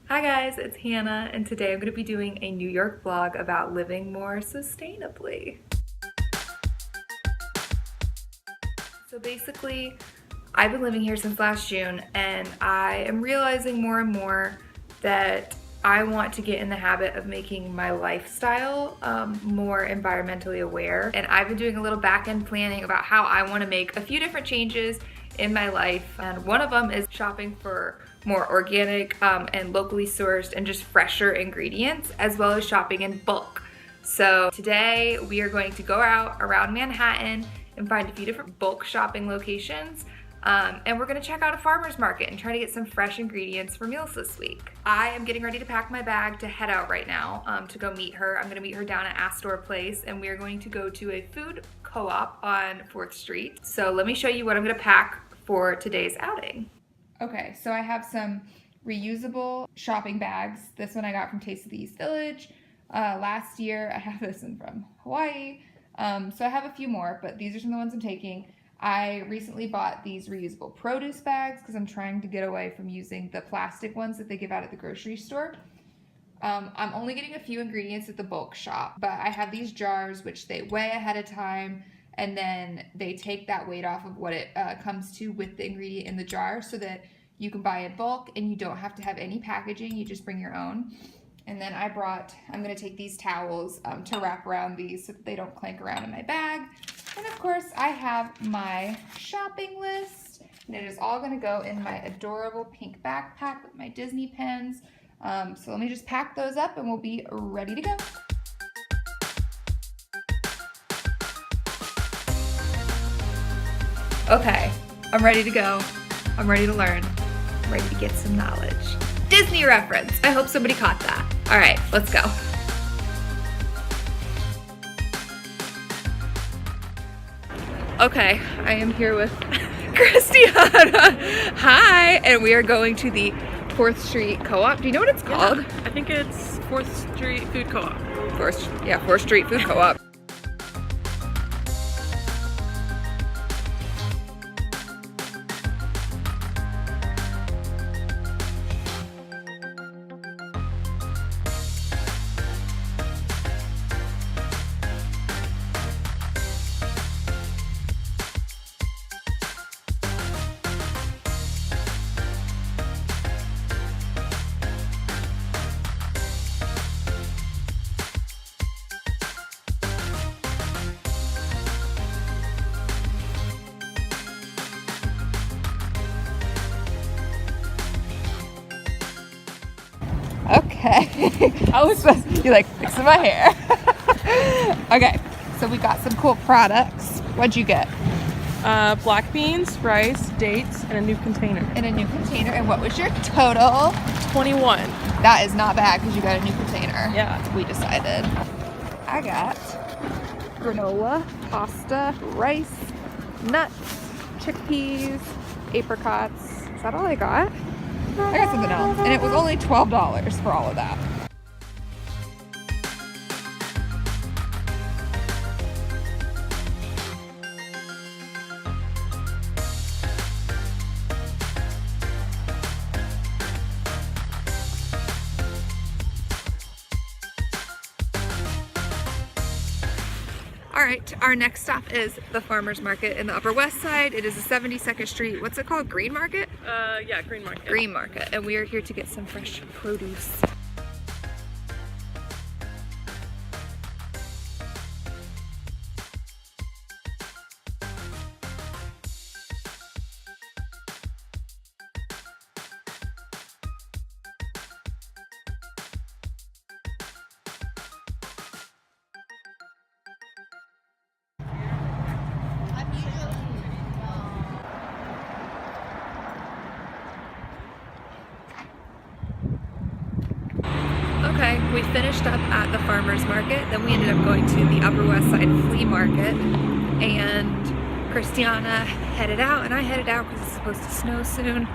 Hi guys, it's Hannah, and today I'm going to be doing a New York vlog about living more sustainably. So basically, I've been living here since last June, and I am realizing more and more that I want to get in the habit of making my lifestyle more environmentally aware. And I've been doing a little back-end planning about how I want to make a few different changes in my life, and one of them is shopping for more organic and locally sourced and just fresher ingredients, as well as shopping in bulk. So today we are going to go out around Manhattan and find a few different bulk shopping locations, and we're gonna check out a farmer's market and try to get some fresh ingredients for meals this week. I am getting ready to pack my bag to head out right now to go meet her. I'm gonna meet her down at Astor Place, and we are going to go to a food co-op on 4th Street. So let me show you what I'm gonna pack for today's outing. Okay, so I have some reusable shopping bags. This one I got from Taste of the East Village. Last year, I have this one from Hawaii. So I have a few more, but these are some of the ones I'm taking. I recently bought these reusable produce bags because I'm trying to get away from using the plastic ones that they give out at the grocery store. I'm only getting a few ingredients at the bulk shop, but I have these jars which they weigh ahead of time, and then they take that weight off of what it comes to with the ingredient in the jar, so that you can buy in bulk and you don't have to have any packaging. You just bring your own. And then I'm gonna take these towels to wrap around these so that they don't clank around in my bag. And of course I have my shopping list, and it is all gonna go in my adorable pink backpack with my Disney pins. So let me just pack those up and we'll be ready to go. Okay, I'm ready to go. I'm ready to learn. I'm ready to get some knowledge. Disney reference. I hope somebody caught that. All right, let's go. Okay, I am here with Christiana. Hi, and we are going to the 4th Street Co-op. Do you know what it's called? Yeah, I think it's 4th Street Food Co-op. 4th Street Food Co-op. Okay. You're like fixing my hair. Okay, so we got some cool products. What'd you get? Black beans, rice, dates, and a new container. In a new container. And what was your total? 21. That is not bad because you got a new container. Yeah. We decided. I got granola, pasta, rice, nuts, chickpeas, apricots. Is that all I got? I got something else, and it was only $12 for all of that. All right, our next stop is the farmer's market in the Upper West Side. It is a 72nd Street. What's it called? Green Market? Yeah, Green Market. Green Market, and we are here to get some fresh produce. Okay, we finished up at the farmer's market, then we ended up going to the Upper West Side flea market, and Christiana headed out, and I headed out because it's supposed to snow soon.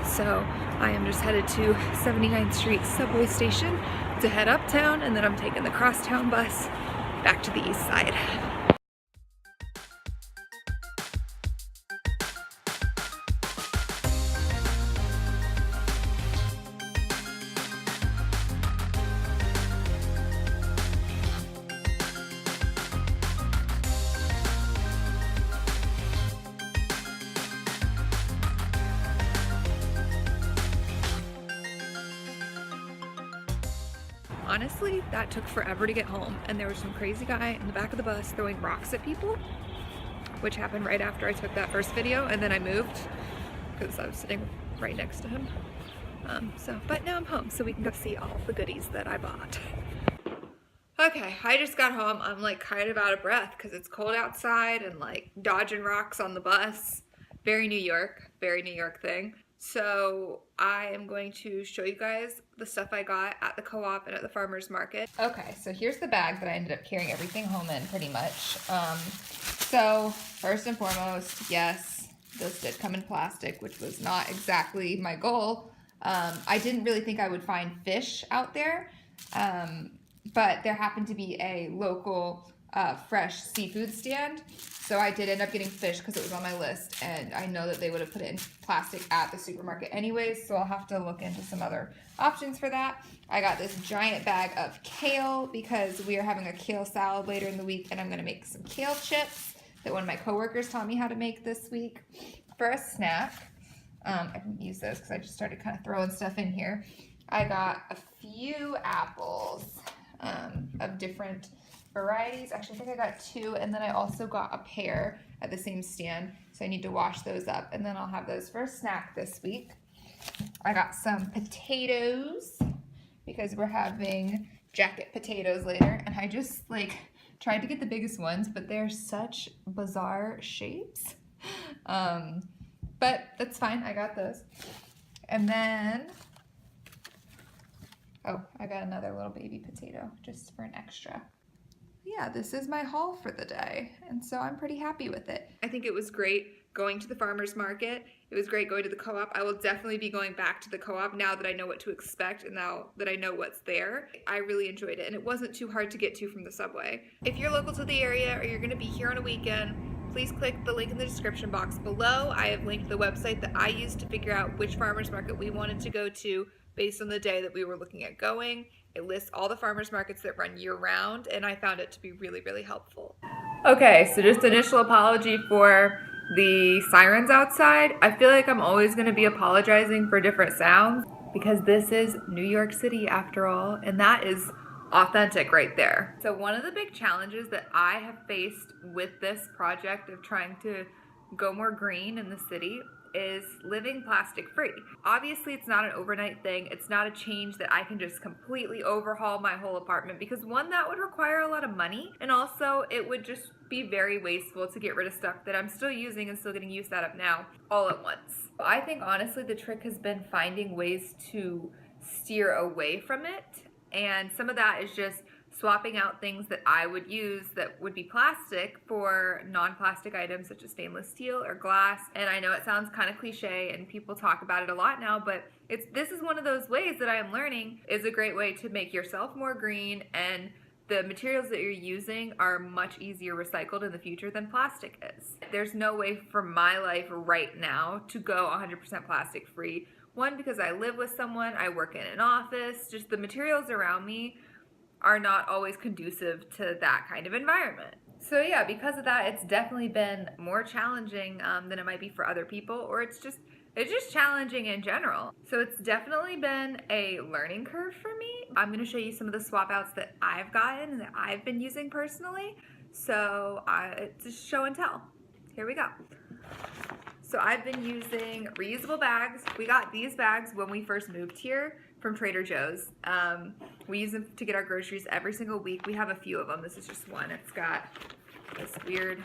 So I am just headed to 79th Street subway station to head uptown, and then I'm taking the crosstown bus back to the east side. honestly, that took forever to get home, and there was some crazy guy in the back of the bus throwing rocks at people, which happened right after I took that first video, and then I moved because I was sitting right next to him. But now I'm home, so we can go see all the goodies that I bought. Okay, I just got home. I'm like kind of out of breath because it's cold outside and like dodging rocks on the bus. Very New York thing. So I am going to show you guys the stuff I got at the co-op and at the farmer's market. Okay, so here's the bag that I ended up carrying everything home in pretty much. So first and foremost, yes, those did come in plastic, which was not exactly my goal. I didn't really think I would find fish out there. But there happened to be a local fresh seafood stand, so I did end up getting fish because it was on my list, and I know that they would have put it in plastic at the supermarket anyways, so I'll have to look into some other options for that. I got this giant bag of kale because we are having a kale salad later in the week, and I'm going to make some kale chips that one of my coworkers taught me how to make this week. For a snack, I didn't use those because I just started kind of throwing stuff in here. I got a few apples. Of different varieties. Actually, I think I got 2, and then I also got a pear at the same stand, so I need to wash those up, and then I'll have those for a snack this week. I got some potatoes because we're having jacket potatoes later, and I just like tried to get the biggest ones, but they're such bizarre shapes. But that's fine, I got those. And then oh, I got another little baby potato just for an extra. Yeah, this is my haul for the day, and so I'm pretty happy with it. I think it was great going to the farmer's market. It was great going to the co-op. I will definitely be going back to the co-op now that I know what to expect and now that I know what's there. I really enjoyed it, and it wasn't too hard to get to from the subway. If you're local to the area or you're gonna be here on a weekend, please click the link in the description box below. I have linked the website that I used to figure out which farmer's market we wanted to go to based on the day that we were looking at going. It lists all the farmers markets that run year-round, and I found it to be really, really helpful. Okay, so just initial apology for the sirens outside. I feel like I'm always going to be apologizing for different sounds because this is New York City after all, and that is authentic right there. So one of the big challenges that I have faced with this project of trying to go more green in the city is living plastic free. Obviously, it's not an overnight thing. It's not a change that I can just completely overhaul my whole apartment because one, that would require a lot of money, and also it would just be very wasteful to get rid of stuff that I'm still using and still getting use out of now all at once. I think honestly the trick has been finding ways to steer away from it, and some of that is just swapping out things that I would use that would be plastic for non-plastic items such as stainless steel or glass. And I know it sounds kind of cliche and people talk about it a lot now, but this is one of those ways that I am learning is a great way to make yourself more green, and the materials that you're using are much easier recycled in the future than plastic is. There's no way for my life right now to go 100% plastic free. One, because I live with someone, I work in an office, just the materials around me are not always conducive to that kind of environment. So yeah, because of that, it's definitely been more challenging than it might be for other people, or it's just challenging in general. So it's definitely been a learning curve for me. I'm gonna show you some of the swap outs that I've gotten and that I've been using personally. So it's just show and tell. Here we go. So I've been using reusable bags. We got these bags when we first moved here from Trader Joe's. We use them to get our groceries every single week. We have a few of them. This is just one. It's got this weird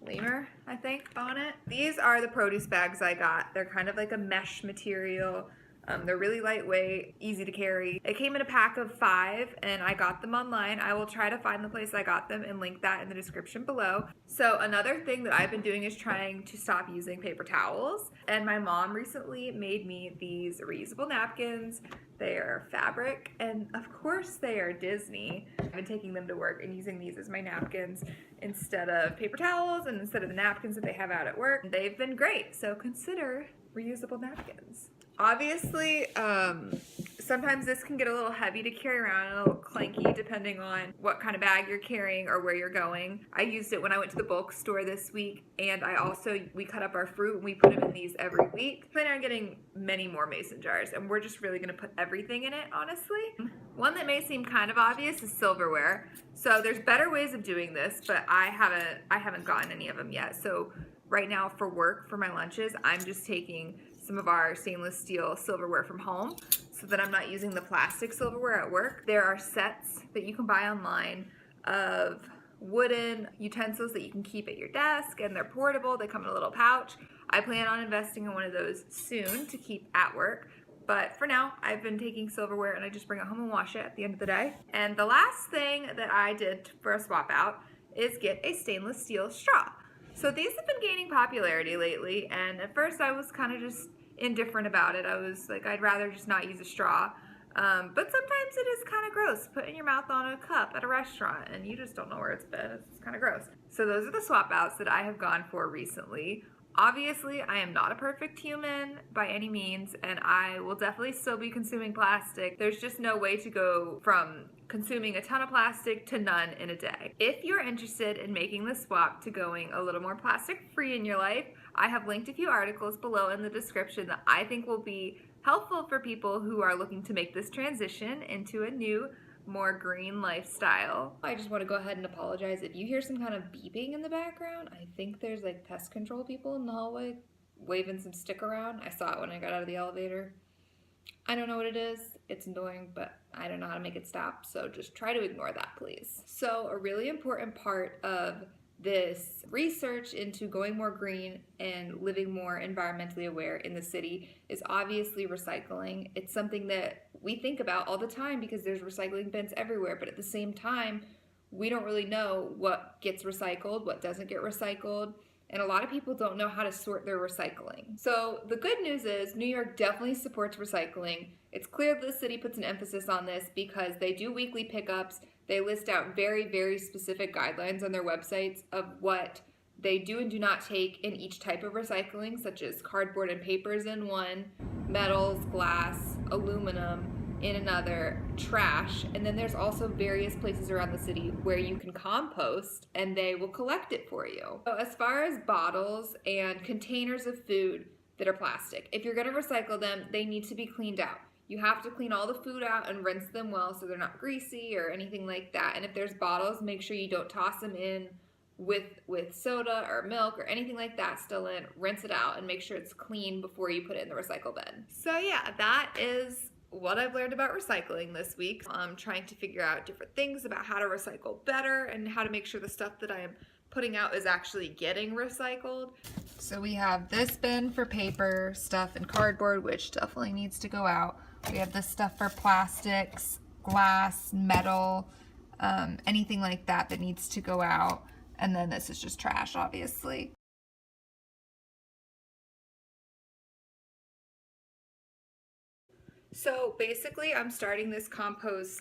lemur, I think, on it. These are the produce bags I got. They're kind of like a mesh material. They're really lightweight, easy to carry. It came in a pack of 5 and I got them online. I will try to find the place I got them and link that in the description below. So another thing that I've been doing is trying to stop using paper towels. And my mom recently made me these reusable napkins. They are fabric and of course they are Disney. I've been taking them to work and using these as my napkins instead of paper towels and instead of the napkins that they have out at work. They've been great, so consider reusable napkins. Obviously, Sometimes this can get a little heavy to carry around and a little clanky depending on what kind of bag you're carrying or where you're going. I used it when I went to the bulk store this week, and we cut up our fruit and we put them in these every week. I plan on getting many more mason jars, and we're just really gonna put everything in it, honestly. One that may seem kind of obvious is silverware. So there's better ways of doing this, but I haven't gotten any of them yet. So right now for work, for my lunches, I'm just taking some of our stainless steel silverware from home so that I'm not using the plastic silverware at work. There are sets that you can buy online of wooden utensils that you can keep at your desk, and they're portable. They come in a little pouch. I plan on investing in one of those soon to keep at work. But for now, I've been taking silverware and I just bring it home and wash it at the end of the day. And the last thing that I did for a swap out is get a stainless steel straw. So these have been gaining popularity lately, and at first I was kind of just indifferent about it. I was like, I'd rather just not use a straw. But sometimes it is kind of gross putting your mouth on a cup at a restaurant and you just don't know where it's been. It's kind of gross. So those are the swap outs that I have gone for recently. Obviously, I am not a perfect human by any means, and I will definitely still be consuming plastic. There's just no way to go from consuming a ton of plastic to none in a day. If you're interested in making the swap to going a little more plastic free in your life, I have linked a few articles below in the description that I think will be helpful for people who are looking to make this transition into a new, more green lifestyle. I just want to go ahead and apologize if you hear some kind of beeping in the background. I think there's like pest control people in the hallway waving some stick around. I saw it when I got out of the elevator. I don't know what it is. It's annoying, but I don't know how to make it stop, so just try to ignore that, please. So a really important part of this research into going more green and living more environmentally aware in the city is obviously recycling. It's something that we think about all the time because there's recycling bins everywhere, but at the same time, we don't really know what gets recycled, what doesn't get recycled, and a lot of people don't know how to sort their recycling. So the good news is New York definitely supports recycling. It's clear that the city puts an emphasis on this because they do weekly pickups. They list out very, very specific guidelines on their websites of what they do and do not take in each type of recycling, such as cardboard and papers in one, metals, glass, aluminum in another, trash, and then there's also various places around the city where you can compost and they will collect it for you. So as far as bottles and containers of food that are plastic, if you're going to recycle them, they need to be cleaned out. You have to clean all the food out and rinse them well so they're not greasy or anything like that. And if there's bottles, make sure you don't toss them in with soda or milk or anything like that still in. Rinse it out and make sure it's clean before you put it in the recycle bin. So yeah, that is what I've learned about recycling this week. I'm trying to figure out different things about how to recycle better and how to make sure the stuff that I am putting out is actually getting recycled. So we have this bin for paper, stuff, and cardboard, which definitely needs to go out. We have this stuff for plastics, glass, metal, anything like that that needs to go out. And then this is just trash, obviously. So basically I'm starting this compost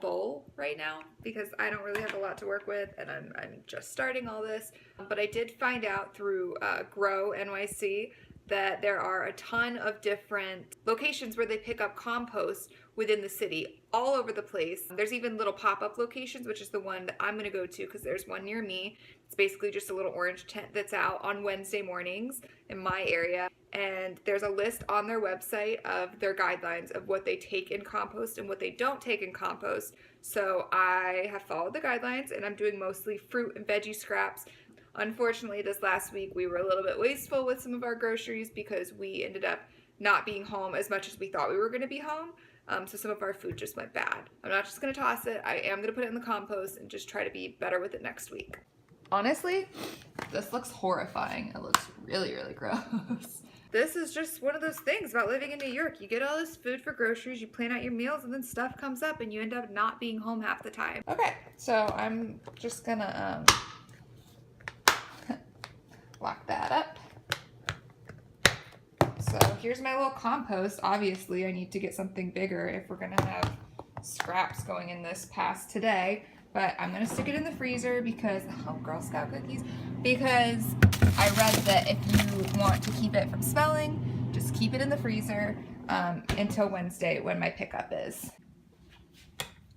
bowl right now because I don't really have a lot to work with and I'm just starting all this. But I did find out through Grow NYC that there are a ton of different locations where they pick up compost within the city all over the place. There's even little pop-up locations, which is the one that I'm going to go to because there's one near me. It's basically just a little orange tent that's out on Wednesday mornings in my area. And there's a list on their website of their guidelines of what they take in compost and what they don't take in compost. So I have followed the guidelines and I'm doing mostly fruit and veggie scraps. Unfortunately, this last week we were a little bit wasteful with some of our groceries because we ended up not being home as much as we thought we were going to be home. So some of our food just went bad. I'm not just going to toss it. I am going to put it in the compost and just try to be better with it next week. Honestly, this looks horrifying. It looks really, really gross. This is just one of those things about living in New York. You get all this food for groceries, you plan out your meals, and then stuff comes up and you end up not being home half the time. Okay, so I'm just gonna lock that up. So here's my little compost. Obviously, I need to get something bigger if we're gonna have scraps going in this past today. But I'm gonna stick it in the freezer because, oh, Girl Scout cookies, because I read that if you want to keep it from smelling, just keep it in the freezer. until Wednesday when my pickup is.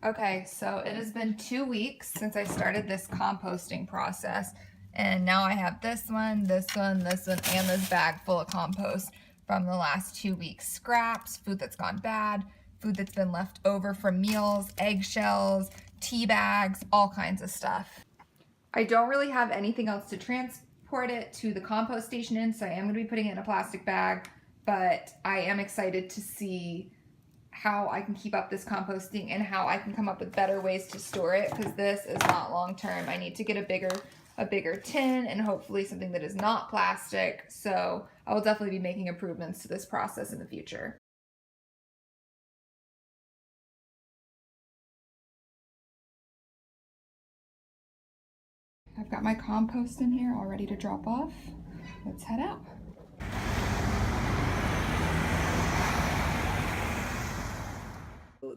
Okay, so it has been 2 weeks since I started this composting process, and now I have this one, this one, this one, and this bag full of compost from the last 2 weeks. Scraps, food that's gone bad, food that's been left over from meals, eggshells, tea bags, all kinds of stuff. I don't really have anything else to transport it to the compost station in, so I am going to be putting it in a plastic bag, but I am excited to see how I can keep up this composting and how I can come up with better ways to store it, because this is not long term. I need to get a bigger tin and hopefully something that is not plastic. So I will definitely be making improvements to this process in the future. I've got my compost in here all ready to drop off. Let's head out.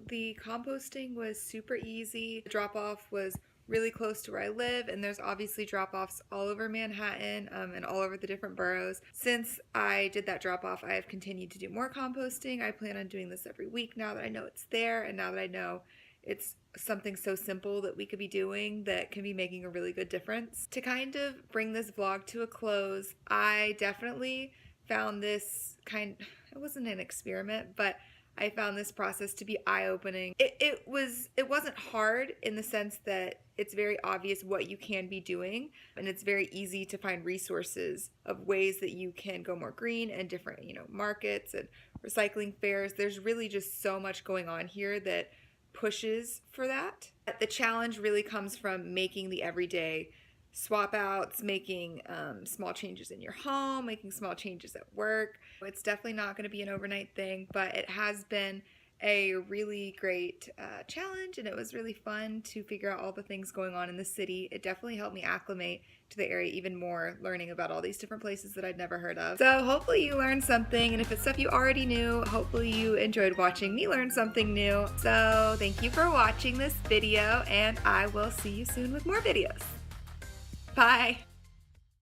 The composting was super easy. The drop-off was really close to where I live, and there's obviously drop-offs all over Manhattan and all over the different boroughs. Since I did that drop-off, I have continued to do more composting. I plan on doing this every week now that I know it's there, and now that I know it's something so simple that we could be doing that can be making a really good difference. To kind of bring this vlog to a close, I definitely found this it wasn't an experiment, but I found this process to be eye-opening. It wasn't hard in the sense that it's very obvious what you can be doing, and it's very easy to find resources of ways that you can go more green and different, markets and recycling fairs. There's really just so much going on here that pushes for that. The challenge really comes from making the everyday swap outs, making small changes in your home, making small changes at work. It's definitely not going to be an overnight thing, but it has been a really great challenge, and it was really fun to figure out all the things going on in the city. It definitely helped me acclimate to the area even more, learning about all these different places that I'd never heard of. So hopefully you learned something, and if it's stuff you already knew, hopefully you enjoyed watching me learn something new. So thank you for watching this video, and I will see you soon with more videos. Bye.